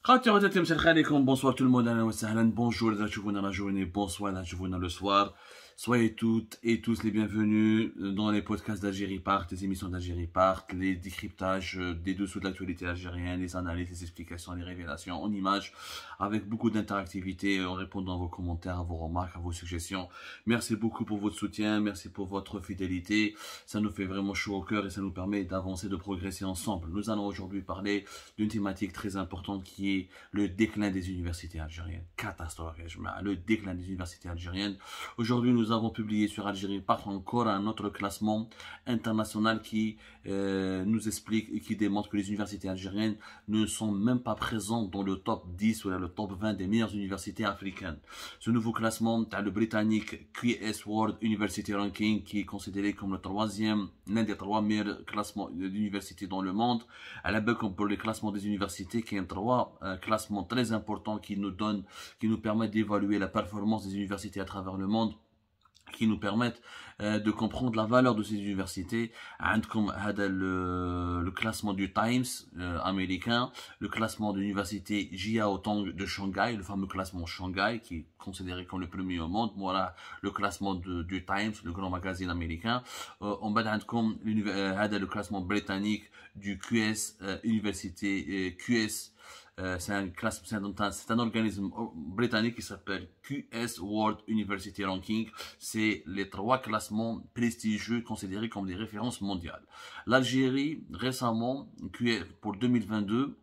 خاطر غدا مساء الخير عليكم bonsoir tout le monde اهلا وسهلا bonjour اذا تشوفونا la journée bonsoir اذا تشوفونا le soir. Soyez toutes et tous les bienvenus dans les podcasts d'Algérie Part, les émissions d'Algérie Part, les décryptages des dessous de l'actualité algérienne, les analyses, les explications, les révélations en images, avec beaucoup d'interactivité, en répondant à vos commentaires, à vos remarques, à vos suggestions. Merci beaucoup pour votre soutien, merci pour votre fidélité. Ça nous fait vraiment chaud au cœur et ça nous permet d'avancer, de progresser ensemble. Nous allons aujourd'hui parler d'une thématique très importante qui est le déclin des universités algériennes. Catastrophe, le déclin des universités algériennes. Aujourd'hui, nous avons publié sur Algérie Part encore un autre classement international qui nous explique et qui démontre que les universités algériennes ne sont même pas présentes dans le top 10 ou le top 20 des meilleures universités africaines. Ce nouveau classement, le britannique QS World University Ranking, qui est considéré comme l'un des 3 meilleurs classements d'universités dans le monde. À la comme pour les classements des universités, qui est un 3 classements très importants qui nous permettent d'évaluer la performance des universités à travers le monde, qui nous permettent de comprendre la valeur de ces universités. Le classement du Times américain, le classement de l'université Jiaotong de Shanghai, le fameux classement Shanghai qui est considéré comme le premier au monde. Voilà le classement du Times, le grand magazine américain. On va le classement britannique du QS université QS. C'est un organisme britannique qui s'appelle QS World University Ranking. C'est les 3 classements prestigieux considérés comme des références mondiales. L'Algérie, récemment, pour 2022,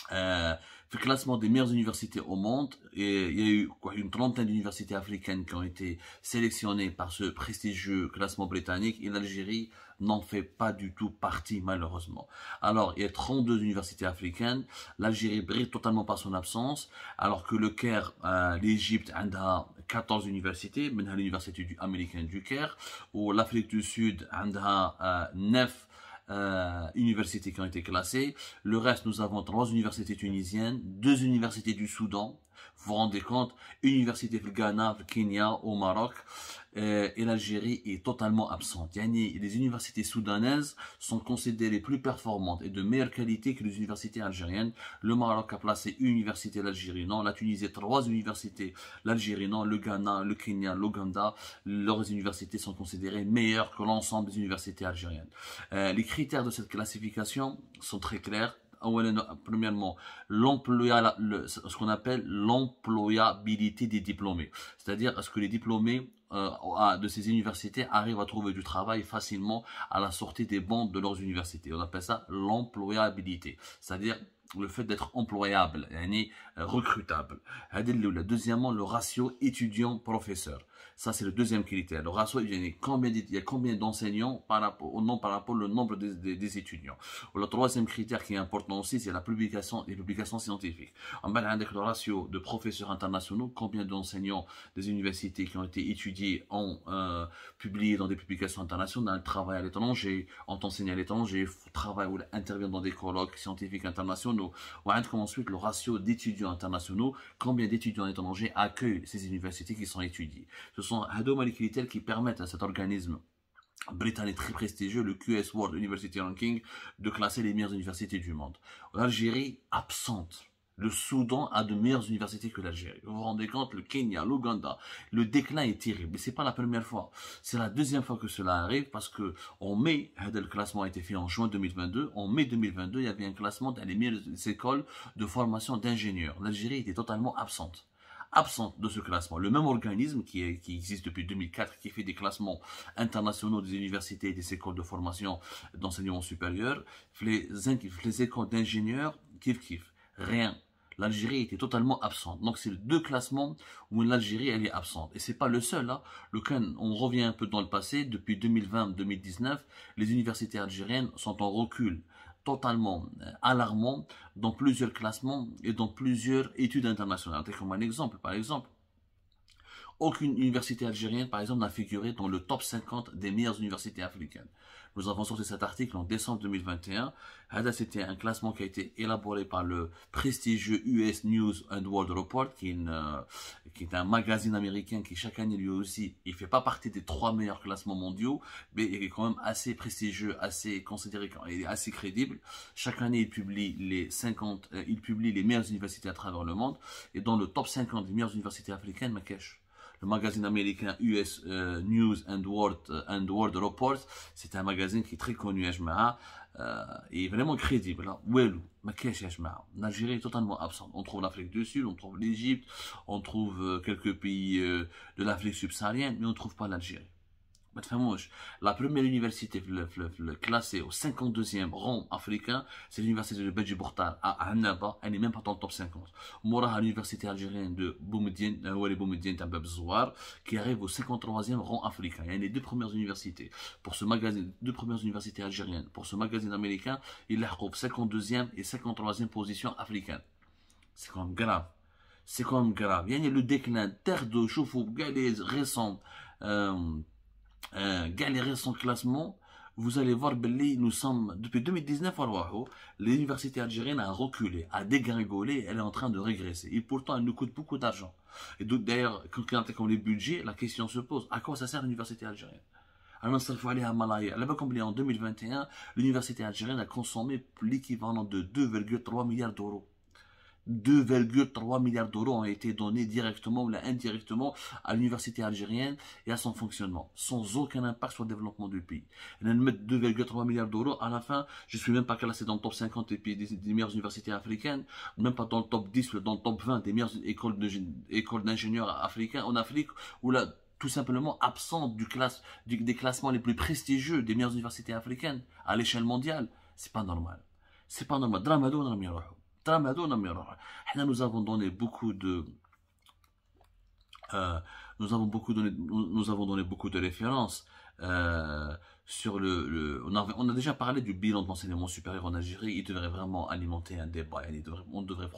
fait le classement des meilleures universités au monde, et il y a eu une trentaine d'universités africaines qui ont été sélectionnées par ce prestigieux classement britannique, et l'Algérie n'en fait pas du tout partie, malheureusement. Alors, il y a 32 universités africaines, l'Algérie brille totalement par son absence, alors que le Caire, l'Égypte, a 14 universités, même l'université américaine du Caire, ou l'Afrique du Sud a 9 universités qui ont été classées. Le reste, nous avons 3 universités tunisiennes, 2 universités du Soudan, vous vous rendez compte, une université du Ghana, du Kenya, au Maroc, et l'Algérie est totalement absente. Les universités soudanaises sont considérées plus performantes et de meilleure qualité que les universités algériennes. Le Maroc a placé une université, l'Algérie non, la Tunisie 3 universités, l'Algérie non, le Ghana, le Kenya, l'Ouganda, leurs universités sont considérées meilleures que l'ensemble des universités algériennes. Les critères de cette classification sont très clairs. Premièrement, ce qu'on appelle l'employabilité des diplômés. C'est-à-dire, est-ce que les diplômés de ces universités arrivent à trouver du travail facilement à la sortie des bancs de leurs universités. On appelle ça l'employabilité. C'est-à-dire le fait d'être employable, recrutable. Deuxièmement, le ratio étudiant-professeur. Ça, c'est le deuxième critère. Le ratio, il y a combien d'enseignants par rapport au nombre des étudiants. Le troisième critère qui est important aussi, c'est les publications scientifiques. En bas, avec le ratio de professeurs internationaux, combien d'enseignants des universités qui ont été étudiés ont publié dans des publications internationales, travaillent à l'étranger, ont enseigné à l'étranger, travaillent ou interviennent dans des colloques scientifiques internationaux. Ensuite, le ratio d'étudiants internationaux, combien d'étudiants étrangers accueillent ces universités qui sont étudiées. Ce sont les critères qui permettent à cet organisme britannique très prestigieux, le QS World University Ranking, de classer les meilleures universités du monde. L'Algérie, absente. Le Soudan a de meilleures universités que l'Algérie. Vous vous rendez compte, le Kenya, l'Ouganda, le déclin est terrible. Et c'est pas la première fois. C'est la deuxième fois que cela arrive parce que en mai, le classement a été fait en juin 2022. En mai 2022, il y avait un classement dans les meilleures écoles de formation d'ingénieurs. L'Algérie était totalement absente de ce classement. Le même organisme qui existe depuis 2004, qui fait des classements internationaux des universités et des écoles de formation d'enseignement supérieur, les écoles d'ingénieurs, kiff, rien. L'Algérie était totalement absente. Donc c'est 2 classements où l'Algérie elle est absente. Et c'est pas le seul. Hein. On revient un peu dans le passé. Depuis 2020-2019, les universités algériennes sont en recul totalement alarmant dans plusieurs classements et dans plusieurs études internationales. Comme un exemple, par exemple, aucune université algérienne, par exemple, n'a figuré dans le top 50 des meilleures universités africaines. Nous avons sorti cet article en décembre 2021. C'était un classement qui a été élaboré par le prestigieux US News and World Report, qui est un magazine américain qui chaque année lui aussi, il fait pas partie des 3 meilleurs classements mondiaux, mais il est quand même assez prestigieux, assez considéré, il est assez crédible. Chaque année, il publie il publie les meilleures universités à travers le monde, et dans le top 50 des meilleures universités africaines, Marrakech. Le magazine américain US News and World Report, c'est un magazine qui est très connu, et vraiment crédible. L'Algérie est totalement absente. On trouve l'Afrique du Sud, on trouve l'Égypte, on trouve quelques pays de l'Afrique subsaharienne, mais on ne trouve pas l'Algérie. La première université classée au 52e rang africain, c'est l'université de Bedji Bourtar à Annaba. Elle n'est même pas dans le top 50. Mouraha, l'université algérienne de Boumediene, qui arrive au 53e rang africain. Il y a les deux premières universités. Pour ce magazine, deux premières universités algériennes. Pour ce magazine américain, il retrouve 52e et 53e position africaine. C'est quand même grave. C'est quand même grave. Il y a le déclin, terre de Choufou, Galais récent. Galérer son classement, vous allez voir, nous sommes, depuis 2019, l'université algérienne a reculé, a dégringolé, elle est en train de régresser. Et pourtant, elle nous coûte beaucoup d'argent. Et donc, d'ailleurs, quand on les budgets, la question se pose, à quoi ça sert l'université algérienne? Alors, il faut aller à Malaya. Là-bas, comme en 2021, l'université algérienne a consommé l'équivalent de 2,3 milliards d'euros. 2,3 milliards d'euros ont été donnés directement ou indirectement à l'université algérienne et à son fonctionnement, sans aucun impact sur le développement du pays. Et là, mettre 2,3 milliards d'euros, à la fin, je ne suis même pas classé dans le top 50 des meilleures universités africaines, même pas dans le top 10 ou dans le top 20 des meilleures écoles d'ingénieurs africains en Afrique, où là, tout simplement absent des classements les plus prestigieux des meilleures universités africaines à l'échelle mondiale. C'est pas normal. C'est pas normal. Nous avons donné beaucoup de références sur on a déjà parlé du bilan de l'enseignement supérieur en Algérie. Il devrait vraiment alimenter un débat. On devrait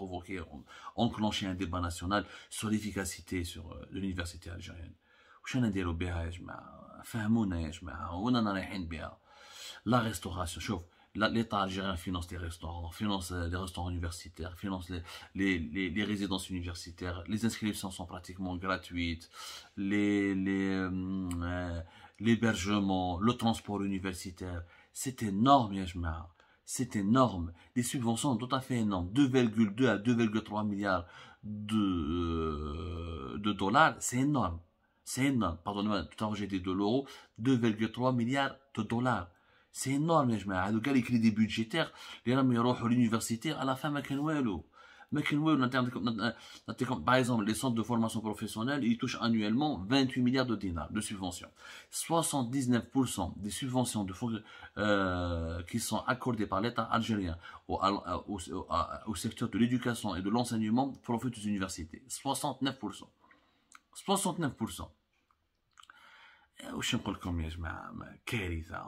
enclencher un débat national sur l'efficacité de l'université algérienne. La restauration, l'État algérien finance les restaurants, finance les restaurants universitaires, finance les résidences universitaires, les inscriptions sont pratiquement gratuites, l'hébergement, le transport universitaire, c'est énorme, Yajma. C'est énorme. Les subventions sont tout à fait énormes. 2,2 à 2,3 milliards de dollars, c'est énorme. C'est énorme. Pardonnez-moi, tout à l'heure j'ai dit de l'euro, 2,3 milliards de dollars. C'est énorme, les gens. Les crédits budgétaires, les gens qui à l'université, à la fin, par exemple, les centres de formation professionnelle, ils touchent annuellement 28 milliards de dinars de subventions. 79% des subventions qui sont accordées par l'État algérien au secteur de l'éducation et de l'enseignement profitent aux universités. 69%. 69%.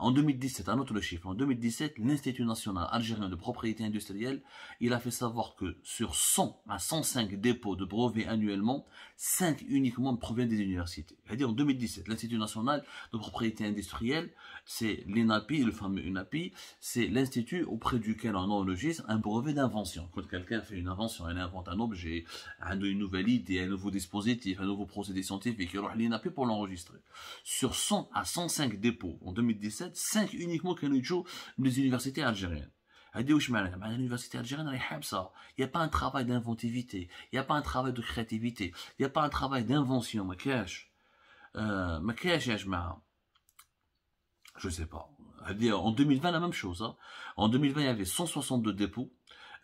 En 2017, un autre chiffre, en 2017, l'Institut national algérien de propriété industrielle, il a fait savoir que sur 100 à 105 dépôts de brevets annuellement, 5 uniquement proviennent des universités. C'est-à-dire en 2017, l'Institut national de propriété industrielle, c'est l'INAPI, le fameux INAPI, c'est l'institut auprès duquel on enregistre un brevet d'invention. Quand quelqu'un fait une invention, il invente un objet, une nouvelle idée, un nouveau dispositif, un nouveau procédé scientifique, il aura l'INAPI pour l'enregistrer. Sur 100 à 105 dépôts en 2017, 5 uniquement qui ont des universités algériennes. L'université algérienne, il n'y a pas un travail d'inventivité, il n'y a pas un travail de créativité, il n'y a pas un travail d'invention. Je sais pas. En 2020, la même chose. En 2020, il y avait 162 dépôts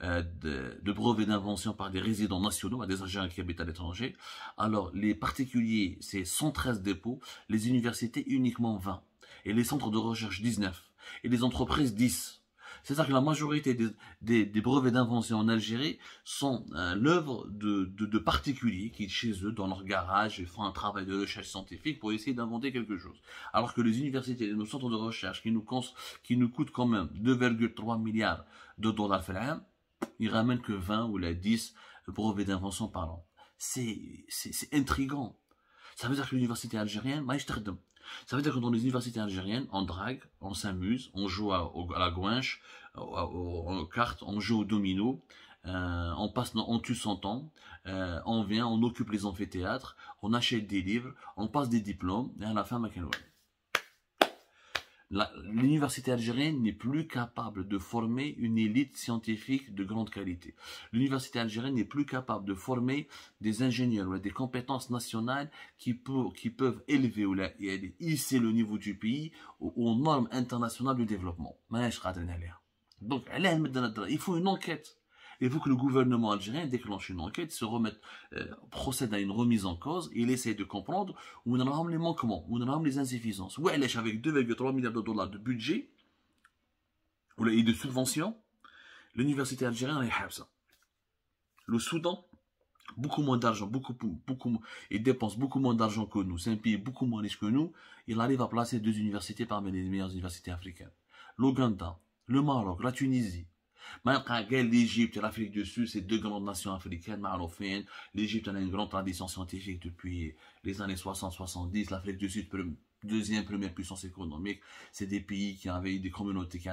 de brevets d'invention par des résidents nationaux, à des Algériens qui habitent à l'étranger. Alors, les particuliers, c'est 113 dépôts, les universités uniquement 20, et les centres de recherche 19, et les entreprises 10. C'est-à-dire que la majorité des brevets d'invention en Algérie sont l'œuvre de particuliers qui, chez eux, dans leur garage, font un travail de recherche scientifique pour essayer d'inventer quelque chose. Alors que les universités et nos centres de recherche qui nous coûtent quand même 2,3 milliards de dollars par an, ils ramènent que 20 ou 10 brevets d'invention par an. C'est intriguant. Ça veut dire que l'université algérienne, ça veut dire que dans les universités algériennes, on drague, on s'amuse, on joue à la gouinche, aux cartes, on joue au domino, on tue son temps, on vient, on occupe les amphithéâtres, on achète des livres, on passe des diplômes, et à la fin, l'université algérienne n'est plus capable de former une élite scientifique de grande qualité. L'université algérienne n'est plus capable de former des ingénieurs ou des compétences nationales qui peuvent élever ou hisser le niveau du pays aux normes internationales de développement. Donc, il faut une enquête. Il faut que le gouvernement algérien déclenche une enquête, procède à une remise en cause, et il essaie de comprendre où on a les manquements, où on a les insuffisances. Où elle est avec 2,3 milliards de dollars de budget et de subventions, l'université algérienne est ça. Le Soudan, beaucoup moins d'argent, il dépense beaucoup moins d'argent que nous. C'est un pays beaucoup moins riche que nous. Il arrive à placer 2 universités parmi les meilleures universités africaines. L'Ouganda, le Maroc, la Tunisie. L'Égypte et l'Afrique du Sud, c'est 2 grandes nations africaines. L'Égypte a une grande tradition scientifique depuis les années 60-70. L'Afrique du Sud, première puissance économique. C'est des pays qui avaient des communautés qui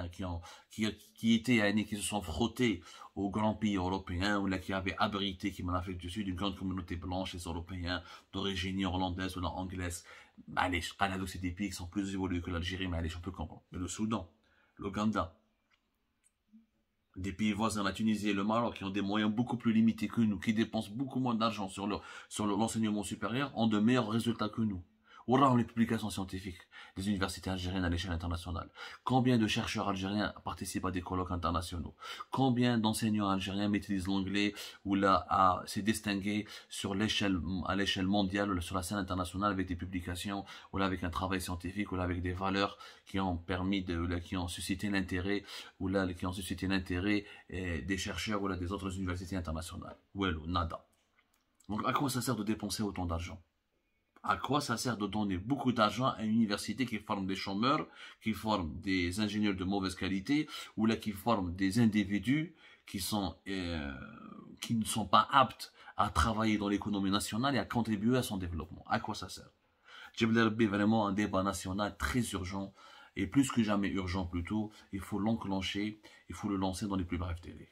se sont frottés aux grands pays européens, ou là qui avaient abrité, qui l'Afrique du Sud, une grande communauté blanche, les Européens d'origine irlandaise ou anglaise. C'est des pays qui sont plus évolués que l'Algérie, mais on peut comprendre. Mais le Soudan, l'Ouganda, des pays voisins, la Tunisie et le Maroc, qui ont des moyens beaucoup plus limités que nous, qui dépensent beaucoup moins d'argent sur l'enseignement supérieur, ont de meilleurs résultats que nous. Où sont les publications scientifiques des universités algériennes à l'échelle internationale? Combien de chercheurs algériens participent à des colloques internationaux? Combien d'enseignants algériens maîtrisent l'anglais ou là s'est distingué à l'échelle mondiale ou sur la scène internationale avec des publications ou là avec un travail scientifique ou là avec des valeurs qui ont permis qui ont suscité l'intérêt des chercheurs ou là des autres universités internationales? Nada. Donc à quoi ça sert de dépenser autant d'argent? À quoi ça sert de donner beaucoup d'argent à une université qui forme des chômeurs, qui forme des ingénieurs de mauvaise qualité, ou là qui forme des individus qui ne sont pas aptes à travailler dans l'économie nationale et à contribuer à son développement? À quoi ça sert? J'ai vraiment un débat national très urgent, et plus que jamais urgent plutôt. Il faut l'enclencher, il faut le lancer dans les plus brefs délais.